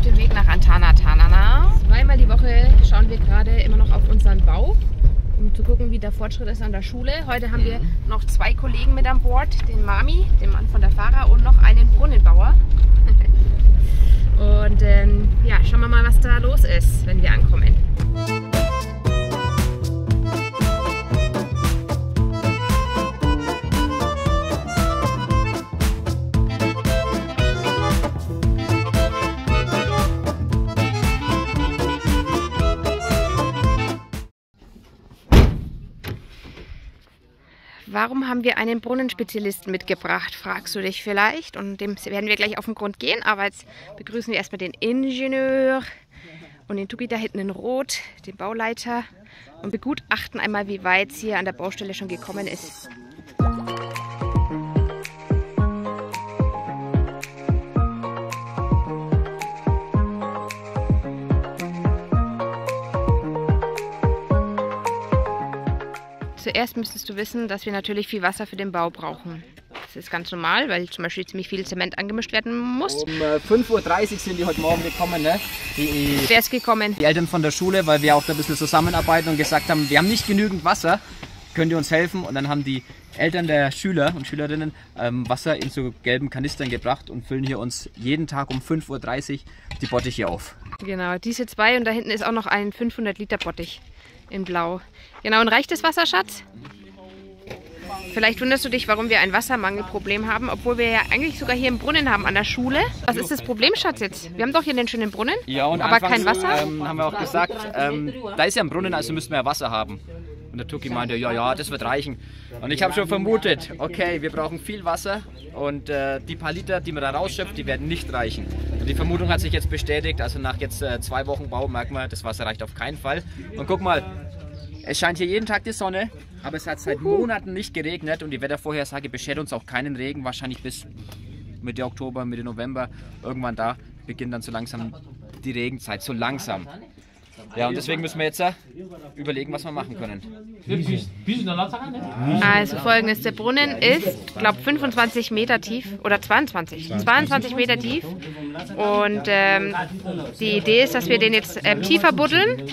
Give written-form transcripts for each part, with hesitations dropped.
dem Weg nach Antanatanana. Zweimal die Woche schauen wir gerade immer noch auf unseren Bau, um zu gucken, wie der Fortschritt ist an der Schule. Heute haben wir noch 2 Kollegen mit an Bord, den Mami, den Mann von der Fahrer und noch einen Brunnenbauer. Und ja, schauen wir mal, was da los ist, wenn wir ankommen. Warum haben wir einen Brunnenspezialisten mitgebracht, fragst du dich vielleicht. Und dem werden wir gleich auf den Grund gehen. Aber jetzt begrüßen wir erstmal den Ingenieur und den Tuki da hinten in Rot, den Bauleiter. Und begutachten einmal, wie weit es hier an der Baustelle schon gekommen ist. Zuerst müsstest du wissen, dass wir natürlich viel Wasser für den Bau brauchen. Das ist ganz normal, weil zum Beispiel ziemlich viel Zement angemischt werden muss. Um 5:30 Uhr sind die heute Morgen gekommen. Ne? Wer ist gekommen? Die Eltern von der Schule, weil wir auch da ein bisschen zusammenarbeiten und gesagt haben, wir haben nicht genügend Wasser, könnt ihr uns helfen? Und dann haben die Eltern der Schüler und Schülerinnen Wasser in so gelben Kanistern gebracht und füllen hier uns jeden Tag um 5:30 Uhr die Bottiche auf. Genau, diese 2 und da hinten ist auch noch ein 500 Liter Bottich in Blau. Genau, und reicht das Wasser, Schatz? Vielleicht wunderst du dich, warum wir ein Wassermangelproblem haben, obwohl wir ja eigentlich sogar hier einen Brunnen haben an der Schule. Was ist das Problem, Schatz, jetzt? Wir haben doch hier den schönen Brunnen, ja, und aber kein Wasser. Haben wir auch gesagt, da ist ja ein Brunnen, also müssen wir ja Wasser haben. Und der Tuki meinte, ja, das wird reichen. Und ich habe schon vermutet, okay, wir brauchen viel Wasser und die paar Liter, die man da rausschöpft, die werden nicht reichen. Und die Vermutung hat sich jetzt bestätigt, also nach jetzt 2 Wochen Bau merken wir, das Wasser reicht auf keinen Fall. Und guck mal, es scheint hier jeden Tag die Sonne, aber es hat seit Monaten nicht geregnet und die Wettervorhersage beschert uns auch keinen Regen, wahrscheinlich bis Mitte Oktober, Mitte November. Irgendwann da beginnt dann so langsam die Regenzeit, so langsam. Ja, und deswegen müssen wir jetzt überlegen, was wir machen können. Also folgendes, der Brunnen ist, ich glaube 25 Meter tief oder 22 Meter tief und die Idee ist, dass wir den jetzt tiefer buddeln,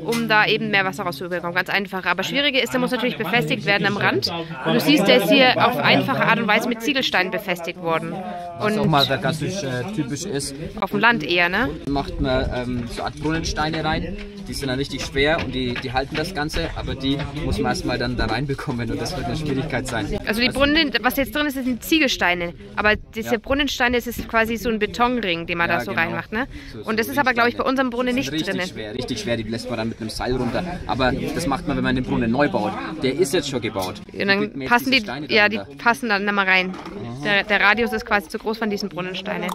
um da eben mehr Wasser rauszubekommen, ganz einfach. Aber schwieriger ist, der muss natürlich befestigt werden am Rand und du siehst, der ist hier auf einfache Art und Weise mit Ziegelsteinen befestigt worden. Was auch mal ganz typisch ist. Auf dem Land eher, ne? Macht man so Art Brunnensteine rein, die sind dann richtig schwer und die halten das Ganze, aber die muss man erstmal dann da reinbekommen und das wird eine Schwierigkeit sein. Also die Brunnen, was jetzt drin ist, sind Ziegelsteine, aber diese Brunnensteine, das ist quasi so ein Betonring, den man da so reinmacht, ne? Und das ist aber, glaube ich, bei unserem Brunnen nicht drin. Richtig schwer, die lässt man dann mit einem Seil runter, aber das macht man, wenn man den Brunnen neu baut. Der ist jetzt schon gebaut. Und dann passen die passen dann mal rein. Der Radius ist quasi zu groß von diesen Brunnensteinen.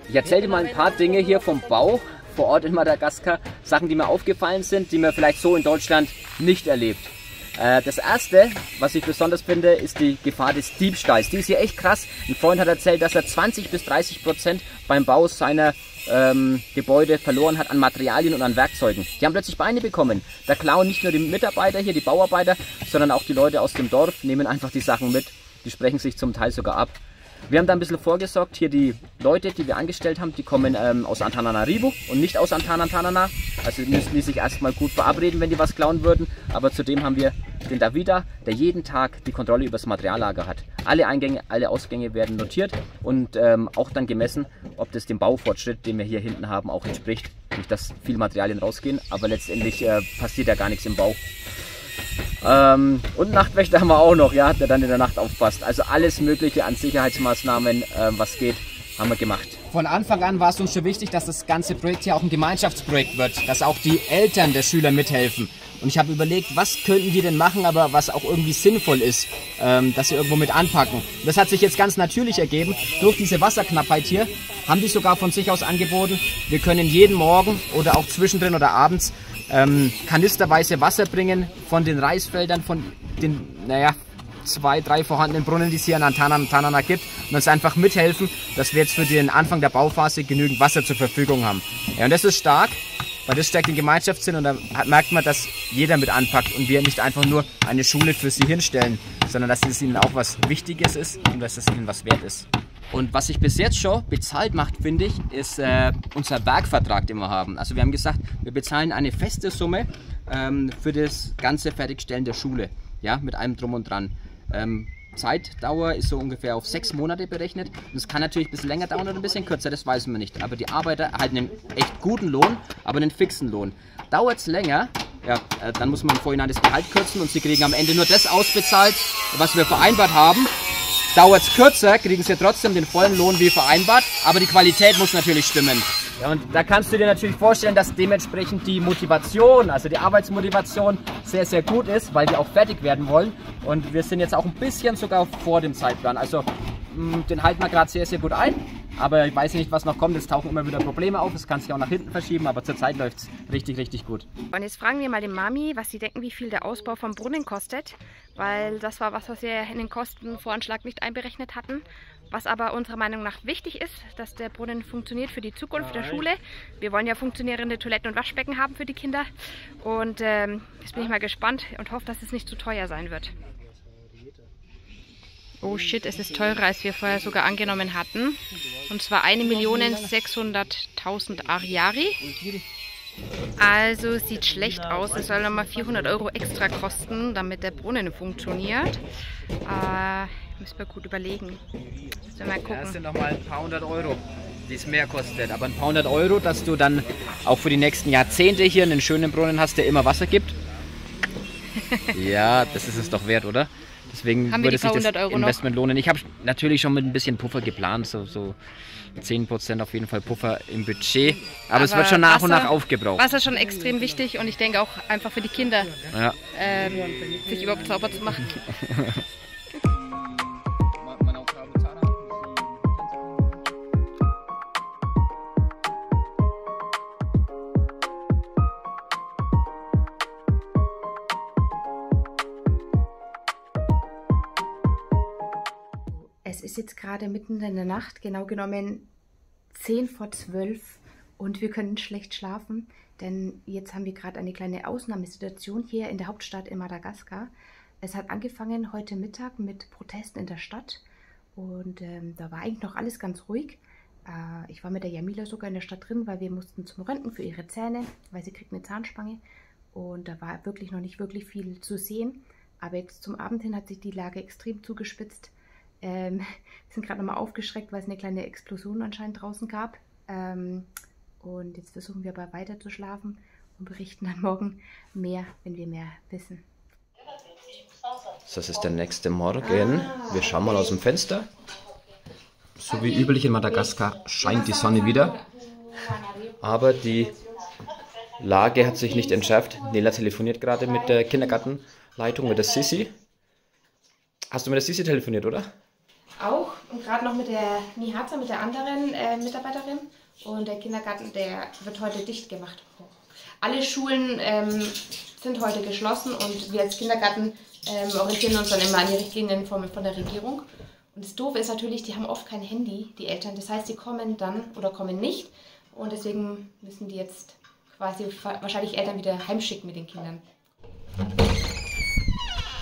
Ich erzähle dir mal ein paar Dinge hier vom Bau vor Ort in Madagaskar, Sachen, die mir aufgefallen sind, die man vielleicht so in Deutschland nicht erlebt. Das erste, was ich besonders finde, ist die Gefahr des Diebstahls. Die ist hier echt krass. Ein Freund hat erzählt, dass er 20 bis 30% beim Bau seiner Gebäude verloren hat an Materialien und an Werkzeugen. Die haben plötzlich Beine bekommen. Da klauen nicht nur die Mitarbeiter hier, die Bauarbeiter, sondern auch die Leute aus dem Dorf, nehmen einfach die Sachen mit. Die sprechen sich zum Teil sogar ab. Wir haben da ein bisschen vorgesorgt. Hier die Leute, die wir angestellt haben, die kommen aus Antananarivo und nicht aus Antanatanana. Also müssen die sich erstmal gut verabreden, wenn die was klauen würden. Aber zudem haben wir den Davida, der jeden Tag die Kontrolle über das Materiallager hat. Alle Eingänge, alle Ausgänge werden notiert und auch dann gemessen, ob das dem Baufortschritt, den wir hier hinten haben, auch entspricht. Nicht, dass viele Materialien rausgehen, aber letztendlich passiert ja gar nichts im Bau. Und Nachtwächter haben wir auch noch, ja, der dann in der Nacht aufpasst. Also alles Mögliche an Sicherheitsmaßnahmen, was geht, haben wir gemacht. Von Anfang an war es uns schon wichtig, dass das ganze Projekt hier auch ein Gemeinschaftsprojekt wird, dass auch die Eltern der Schüler mithelfen. Und ich habe überlegt, was könnten die denn machen, aber was auch irgendwie sinnvoll ist, dass sie irgendwo mit anpacken. Das hat sich jetzt ganz natürlich ergeben. Durch diese Wasserknappheit hier haben die sogar von sich aus angeboten, wir können jeden Morgen oder auch zwischendrin oder abends kanisterweise Wasser bringen von den Reisfeldern, von den, naja, 2, 3 vorhandenen Brunnen, die es hier in Tanana gibt, und uns einfach mithelfen, dass wir jetzt für den Anfang der Bauphase genügend Wasser zur Verfügung haben. Ja, und das ist stark, weil das stärkt den Gemeinschaftssinn und da merkt man, dass jeder mit anpackt und wir nicht einfach nur eine Schule für sie hinstellen, sondern dass es ihnen auch was Wichtiges ist und dass es ihnen was wert ist. Und was sich bis jetzt schon bezahlt macht, finde ich, ist unser Werkvertrag, den wir haben. Also wir haben gesagt, wir bezahlen eine feste Summe für das ganze Fertigstellen der Schule, ja, mit allem drum und dran. Zeitdauer ist so ungefähr auf 6 Monate berechnet. Und es kann natürlich ein bisschen länger dauern oder ein bisschen kürzer, das weiß man nicht. Aber die Arbeiter erhalten einen echt guten Lohn, aber einen fixen Lohn. Dauert es länger, ja, dann muss man im Vorhinein das Gehalt kürzen und sie kriegen am Ende nur das ausbezahlt, was wir vereinbart haben. Dauert es kürzer, kriegen sie trotzdem den vollen Lohn wie vereinbart, aber die Qualität muss natürlich stimmen. Ja, und da kannst du dir natürlich vorstellen, dass dementsprechend die Motivation, also die Arbeitsmotivation sehr, sehr gut ist, weil wir auch fertig werden wollen. Und wir sind jetzt auch ein bisschen sogar vor dem Zeitplan. Also den halten wir gerade sehr, sehr gut ein. Aber ich weiß nicht, was noch kommt. Es tauchen immer wieder Probleme auf. Es kann sich auch nach hinten verschieben, aber zurzeit läuft es richtig, richtig gut. Und jetzt fragen wir mal den Mami, was sie denken, wie viel der Ausbau vom Brunnen kostet. Weil das war was wir in den Kostenvoranschlag nicht einberechnet hatten. Was aber unserer Meinung nach wichtig ist, dass der Brunnen funktioniert für die Zukunft der Schule. Wir wollen ja funktionierende Toiletten und Waschbecken haben für die Kinder. Und jetzt bin ich mal gespannt und hoffe, dass es nicht zu teuer sein wird. Oh shit, es ist teurer, als wir vorher sogar angenommen hatten. Und zwar 1.600.000 Ariari. Also sieht schlecht aus. Es soll nochmal 400 € extra kosten, damit der Brunnen funktioniert. Müssen wir gut überlegen. Müssen wir mal gucken. Ja, das sind nochmal ein paar hundert Euro, die es mehr kostet. Aber ein paar hundert Euro, dass du dann auch für die nächsten Jahrzehnte hier einen schönen Brunnen hast, der immer Wasser gibt. Ja, das ist es doch wert, oder? Deswegen würde sich das Investment lohnen. Ich habe natürlich schon mit ein bisschen Puffer geplant, so 10% auf jeden Fall Puffer im Budget. Aber es wird schon nach und nach aufgebraucht. Wasser ist schon extrem wichtig und ich denke auch einfach für die Kinder, ja, sich überhaupt sauber zu machen. Es ist jetzt gerade mitten in der Nacht, genau genommen 10 vor 12 und wir können schlecht schlafen, denn jetzt haben wir gerade eine kleine Ausnahmesituation hier in der Hauptstadt in Madagaskar. Es hat angefangen heute Mittag mit Protesten in der Stadt und da war eigentlich noch alles ganz ruhig. Ich war mit der Jamila sogar in der Stadt drin, weil wir mussten zum Röntgen für ihre Zähne, weil sie kriegt eine Zahnspange und da war wirklich noch nicht wirklich viel zu sehen. Aber jetzt zum Abend hin hat sich die Lage extrem zugespitzt. Wir sind gerade nochmal aufgeschreckt, weil es eine kleine Explosion anscheinend draußen gab. Und jetzt versuchen wir aber weiter zu schlafen und berichten dann morgen mehr, wenn wir mehr wissen. Das ist der nächste Morgen. Wir schauen mal aus dem Fenster. So wie üblich in Madagaskar scheint die Sonne wieder. Aber die Lage hat sich nicht entschärft. Nela telefoniert gerade mit der Kindergartenleitung, mit der Sissi. Hast du mit der Sissi telefoniert, oder? Auch und gerade noch mit der Nihatza, mit der anderen Mitarbeiterin. Und der Kindergarten, der wird heute dicht gemacht. Alle Schulen sind heute geschlossen und wir als Kindergarten orientieren uns dann immer an die Richtlinien von der Regierung. Und das Doofe ist natürlich, die haben oft kein Handy, die Eltern. Das heißt, die kommen dann oder kommen nicht. Und deswegen müssen die jetzt quasi wahrscheinlich Eltern wieder heimschicken mit den Kindern.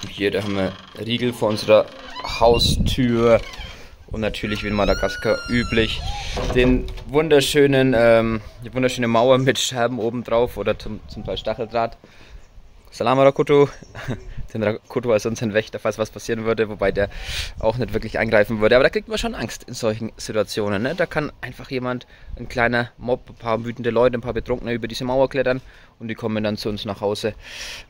Hier, da haben wir Riegel vor unserer Haustür und natürlich wie in Madagaskar üblich die wunderschöne Mauer mit Scherben oben drauf oder zum Teil Stacheldraht. Salam Rakutu. Den Rakutu als unseren Wächter, falls was passieren würde, wobei der auch nicht wirklich eingreifen würde. Aber da kriegt man schon Angst in solchen Situationen. Ne? Da kann einfach jemand, ein kleiner Mob, ein paar wütende Leute, ein paar Betrunkene über diese Mauer klettern und die kommen dann zu uns nach Hause.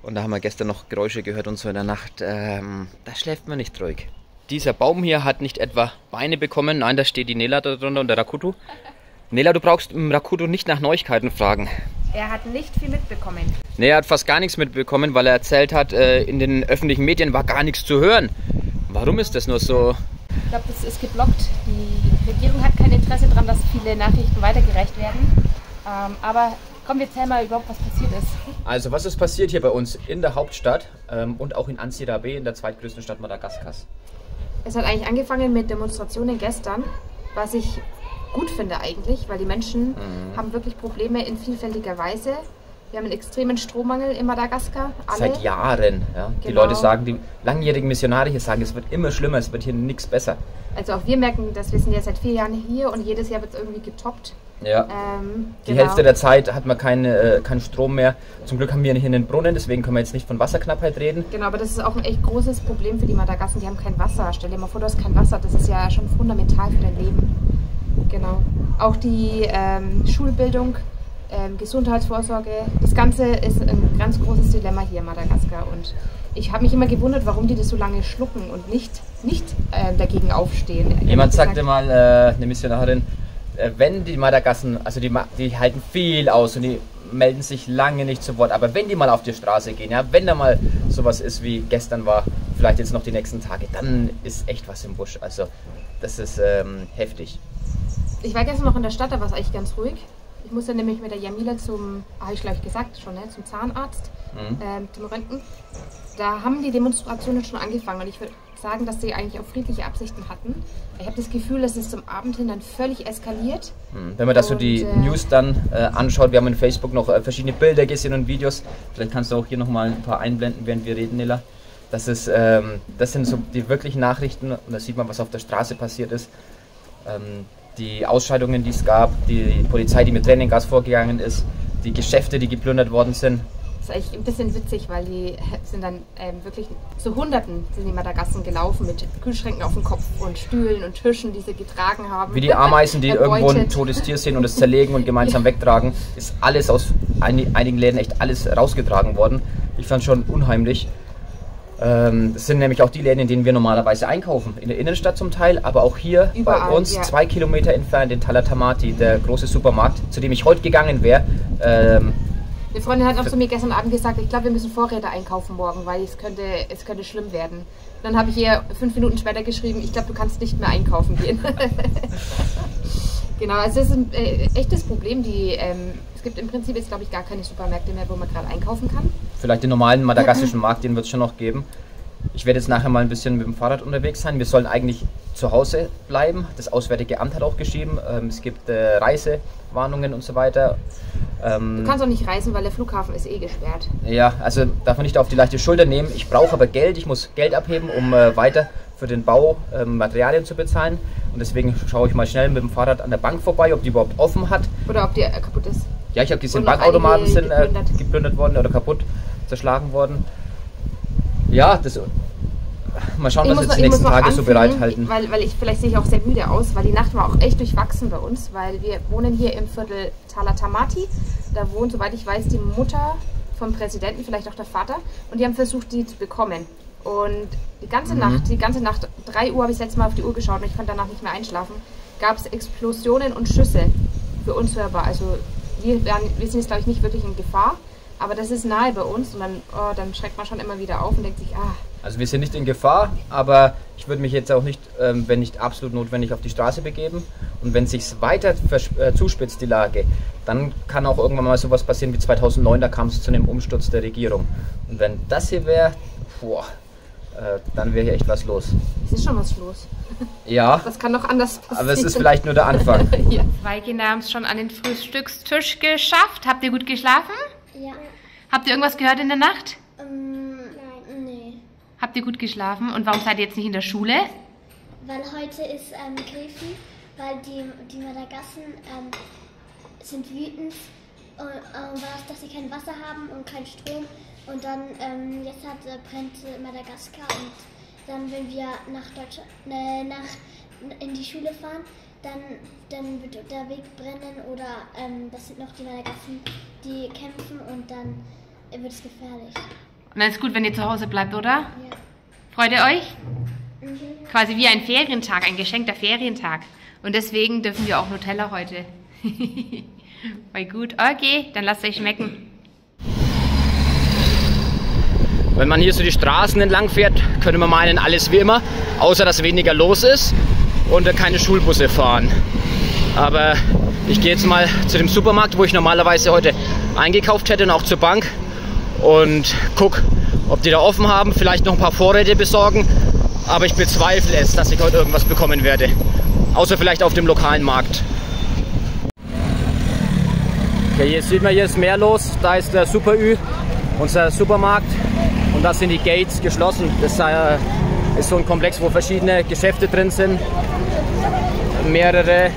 Und da haben wir gestern noch Geräusche gehört und so in der Nacht. Da schläft man nicht ruhig. Dieser Baum hier hat nicht etwa Beine bekommen. Nein, da steht die Nela da drunter und der Rakutu. Nela, du brauchst im Rakutu nicht nach Neuigkeiten fragen. Er hat nicht viel mitbekommen. Nee, er hat fast gar nichts mitbekommen, weil er erzählt hat, in den öffentlichen Medien war gar nichts zu hören. Warum ist das nur so? Ich glaube, das ist geblockt. Die Regierung hat kein Interesse daran, dass viele Nachrichten weitergereicht werden. Aber komm, wir erzählen mal überhaupt, was passiert ist. Also, was ist passiert hier bei uns in der Hauptstadt und auch in Antsira Bay, in der zweitgrößten Stadt Madagaskars? Es hat eigentlich angefangen mit Demonstrationen gestern, was ich gut finde eigentlich, weil die Menschen haben wirklich Probleme in vielfältiger Weise. Wir haben einen extremen Strommangel in Madagaskar. Alle. Seit Jahren. Ja. Genau. Die Leute sagen, die langjährigen Missionare hier sagen, es wird immer schlimmer, es wird hier nichts besser. Also auch wir merken, dass wir sind ja seit 4 Jahren hier und jedes Jahr wird es irgendwie getoppt. Ja. Die Hälfte der Zeit hat man keinen Strom mehr. Zum Glück haben wir hier einen Brunnen, deswegen können wir jetzt nicht von Wasserknappheit reden. Genau, aber das ist auch ein echt großes Problem für die Madagassen. Die haben kein Wasser. Stell dir mal vor, du hast kein Wasser. Das ist ja schon fundamental für dein Leben. Genau. Auch die Schulbildung, Gesundheitsvorsorge, das Ganze ist ein ganz großes Dilemma hier in Madagaskar. Und ich habe mich immer gewundert, warum die das so lange schlucken und nicht dagegen aufstehen. Jemand sagte mal, eine Missionarin, wenn die Madagassen, also die halten viel aus und die melden sich lange nicht zu Wort, aber wenn die mal auf die Straße gehen, ja, wenn da mal sowas ist wie gestern war, vielleicht jetzt noch die nächsten Tage, dann ist echt was im Busch. Also das ist heftig. Ich war gestern noch in der Stadt, da war es eigentlich ganz ruhig. Ich musste nämlich mit der Jamila zum Zahnarzt, zum Röntgen. Da haben die Demonstrationen schon angefangen und ich würde sagen, dass sie eigentlich auch friedliche Absichten hatten. Ich habe das Gefühl, dass es zum Abend hin dann völlig eskaliert. Wenn man das so die News dann anschaut, wir haben in Facebook noch verschiedene Bilder gesehen und Videos. Vielleicht kannst du auch hier nochmal ein paar einblenden, während wir reden, Nilla. Das sind so die wirklichen Nachrichten und da sieht man, was auf der Straße passiert ist. Die Ausscheidungen, die es gab, die Polizei, die mit Tränengas vorgegangen ist, die Geschäfte, die geplündert worden sind. Das ist eigentlich ein bisschen witzig, weil die sind dann wirklich zu Hunderten sind die Madagassen gelaufen mit Kühlschränken auf dem Kopf und Stühlen und Tischen, die sie getragen haben. Wie die Ameisen, die irgendwo ein totes Tier sehen und es zerlegen und gemeinsam wegtragen, ist alles aus einigen Läden echt alles rausgetragen worden. Ich fand es schon unheimlich. Das sind nämlich auch die Läden, in denen wir normalerweise einkaufen. In der Innenstadt zum Teil, aber auch hier überall, bei uns, 2 Kilometer entfernt in Talatamati, der große Supermarkt, zu dem ich heute gegangen wäre. Eine Freundin hat auch zu mir gestern Abend gesagt, ich glaube, wir müssen Vorräte einkaufen morgen, weil es könnte schlimm werden. Dann habe ich ihr 5 Minuten später geschrieben, ich glaube, du kannst nicht mehr einkaufen gehen. Genau, also es ist ein echtes Problem. Es gibt im Prinzip jetzt, glaube ich, gar keine Supermärkte mehr, wo man gerade einkaufen kann. Vielleicht den normalen madagassischen Markt, den wird es schon noch geben. Ich werde jetzt nachher mal ein bisschen mit dem Fahrrad unterwegs sein. Wir sollen eigentlich zu Hause bleiben. Das Auswärtige Amt hat auch geschrieben, es gibt Reisewarnungen und so weiter. Du kannst auch nicht reisen, weil der Flughafen ist eh gesperrt. Ja, also darf man nicht auf die leichte Schulter nehmen. Ich brauche aber Geld, ich muss Geld abheben, um weiter für den Bau Materialien zu bezahlen. Und deswegen schaue ich mal schnell mit dem Fahrrad an der Bank vorbei, ob die überhaupt offen hat. Oder ob die kaputt ist. Ja, ich habe gesehen, Bankautomaten sind geplündert worden oder kaputt, zerschlagen worden. Ja, mal schauen, was wir jetzt die nächsten Tage so bereithalten. Weil vielleicht sehe ich auch sehr müde aus, weil die Nacht war auch echt durchwachsen bei uns, weil wir wohnen hier im Viertel Talatamati. Da wohnt, soweit ich weiß, die Mutter vom Präsidenten, vielleicht auch der Vater. Und die haben versucht, die zu bekommen. Und die ganze Nacht, 3 Uhr habe ich das letzte Mal auf die Uhr geschaut und ich konnte danach nicht mehr einschlafen, gab es Explosionen und Schüsse für uns hörbar. Also wir sind jetzt, glaube ich, nicht wirklich in Gefahr, aber das ist nahe bei uns und dann schreckt man schon immer wieder auf und denkt sich, Also wir sind nicht in Gefahr, aber ich würde mich jetzt auch nicht, wenn nicht absolut notwendig, auf die Straße begeben. Und wenn es sich weiter zuspitzt, die Lage, dann kann auch irgendwann mal sowas passieren wie 2009, da kam es zu einem Umsturz der Regierung. Und wenn das hier wäre, dann wäre hier echt was los. Es ist schon was los. Ja. Das kann doch anders passieren. Aber es ist vielleicht nur der Anfang. Ja. Zwei Kinder haben es schon an den Frühstückstisch geschafft. Habt ihr gut geschlafen? Ja. Habt ihr irgendwas gehört in der Nacht? Nein, nee. Habt ihr gut geschlafen? Und warum seid ihr jetzt nicht in der Schule? Weil heute ist Griffen, weil die Madagassen sind wütend, dass sie kein Wasser haben und kein Strom. Und dann, jetzt brennt Madagaskar und dann, wenn wir nach Deutschland, in die Schule fahren, dann wird der Weg brennen oder das sind noch die Madagassen, die kämpfen und dann wird es gefährlich. Und dann ist gut, wenn ihr zu Hause bleibt, oder? Ja. Freut ihr euch? Mhm. Quasi wie ein Ferientag, ein geschenkter Ferientag. Und deswegen dürfen wir auch Nutella heute. Voll gut. Okay, dann lasst euch schmecken. Wenn man hier so die Straßen entlang fährt, könnte man meinen, alles wie immer, außer dass weniger los ist und keine Schulbusse fahren. Aber ich gehe jetzt mal zu dem Supermarkt, wo ich normalerweise heute eingekauft hätte und auch zur Bank und guck, ob die da offen haben, vielleicht noch ein paar Vorräte besorgen. Aber ich bezweifle es, dass ich heute irgendwas bekommen werde. Außer vielleicht auf dem lokalen Markt. Okay, hier sieht man, hier ist mehr los. Da ist der Super-Ü, unser Supermarkt. Und da sind die Gates geschlossen. Das ist so ein Komplex, wo verschiedene Geschäfte drin sind. Mehrere.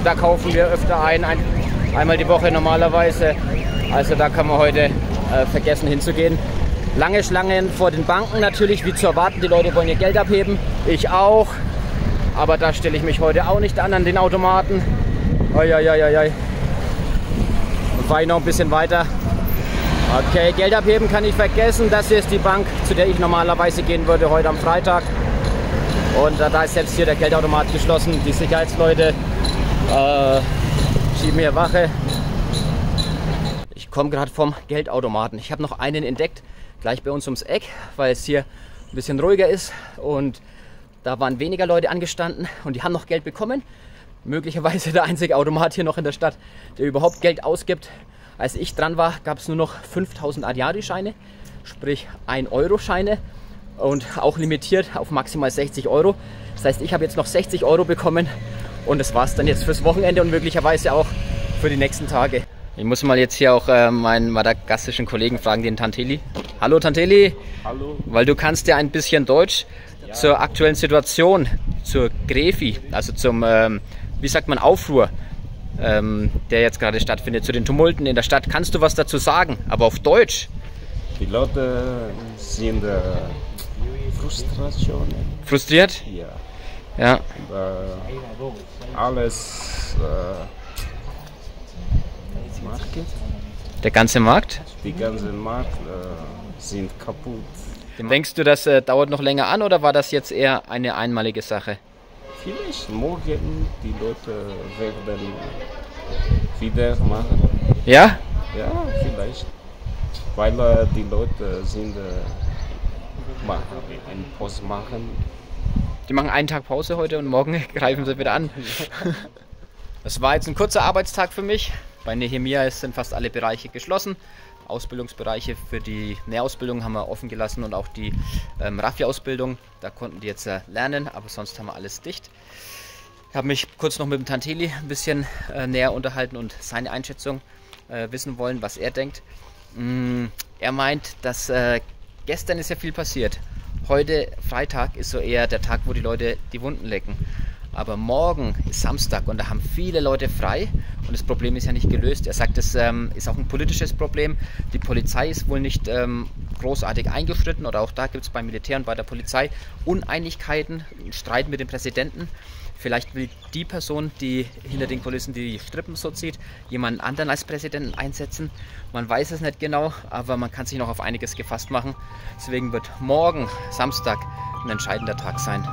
Da kaufen wir öfter einmal die Woche normalerweise. Also da kann man heute vergessen hinzugehen. Lange Schlangen vor den Banken natürlich, wie zu erwarten. Die Leute wollen ihr Geld abheben. Ich auch. Aber da stelle ich mich heute auch nicht an den Automaten. Oi. Und fahre ich noch ein bisschen weiter. Okay, Geld abheben kann ich vergessen. Das hier ist die Bank, zu der ich normalerweise gehen würde, heute am Freitag. Und da ist selbst hier der Geldautomat geschlossen. Die Sicherheitsleute schieben hier Wache. Ich komme gerade vom Geldautomaten. Ich habe noch einen entdeckt, gleich bei uns ums Eck, weil es hier ein bisschen ruhiger ist. Und da waren weniger Leute angestanden und die haben noch Geld bekommen. Möglicherweise der einzige Automat hier noch in der Stadt, der überhaupt Geld ausgibt. Als ich dran war, gab es nur noch 5000 Ariari-Scheine, sprich 1-Euro-Scheine und auch limitiert auf maximal 60 Euro. Das heißt, ich habe jetzt noch 60 Euro bekommen und das war es dann jetzt fürs Wochenende und möglicherweise auch für die nächsten Tage. Ich muss mal jetzt hier auch meinen madagassischen Kollegen fragen, den Tanteli. Hallo Tanteli. Hallo. Weil du kannst ja ein bisschen Deutsch zur aktuellen Situation, zur Grefi, also zum, wie sagt man, Aufruhr, der jetzt gerade stattfindet, zu den Tumulten in der Stadt. Kannst du was dazu sagen, aber auf Deutsch? Die Leute sind Frustriert? Ja. Ja. Alles Market. Der ganze Markt? Die ganze Markt sind kaputt. Denkst du, das dauert noch länger an oder war das jetzt eher eine einmalige Sache? Vielleicht morgen die Leute werden wieder machen. Ja? Ja, vielleicht. Weil die Leute sind eine Pause machen. Die machen einen Tag Pause heute und morgen greifen sie wieder an. Das war jetzt ein kurzer Arbeitstag für mich. Bei Nehemia sind fast alle Bereiche geschlossen. Ausbildungsbereiche für die Nähausbildung haben wir offen gelassen und auch die Raffi-Ausbildung. Da konnten die jetzt lernen, aber sonst haben wir alles dicht. Ich habe mich kurz noch mit dem Tanteli ein bisschen näher unterhalten und seine Einschätzung wissen wollen, was er denkt. Er meint, dass gestern ist ja viel passiert. Heute, Freitag, ist so eher der Tag, wo die Leute die Wunden lecken. Aber morgen ist Samstag und da haben viele Leute frei und das Problem ist ja nicht gelöst. Er sagt, es ist auch ein politisches Problem. Die Polizei ist wohl nicht großartig eingeschritten oder auch da gibt es beim Militär und bei der Polizei Uneinigkeiten, Streit mit dem Präsidenten. Vielleicht will die Person, die hinter den Kulissen die Strippen so zieht, jemanden anderen als Präsidenten einsetzen. Man weiß es nicht genau, aber man kann sich noch auf einiges gefasst machen. Deswegen wird morgen, Samstag, ein entscheidender Tag sein.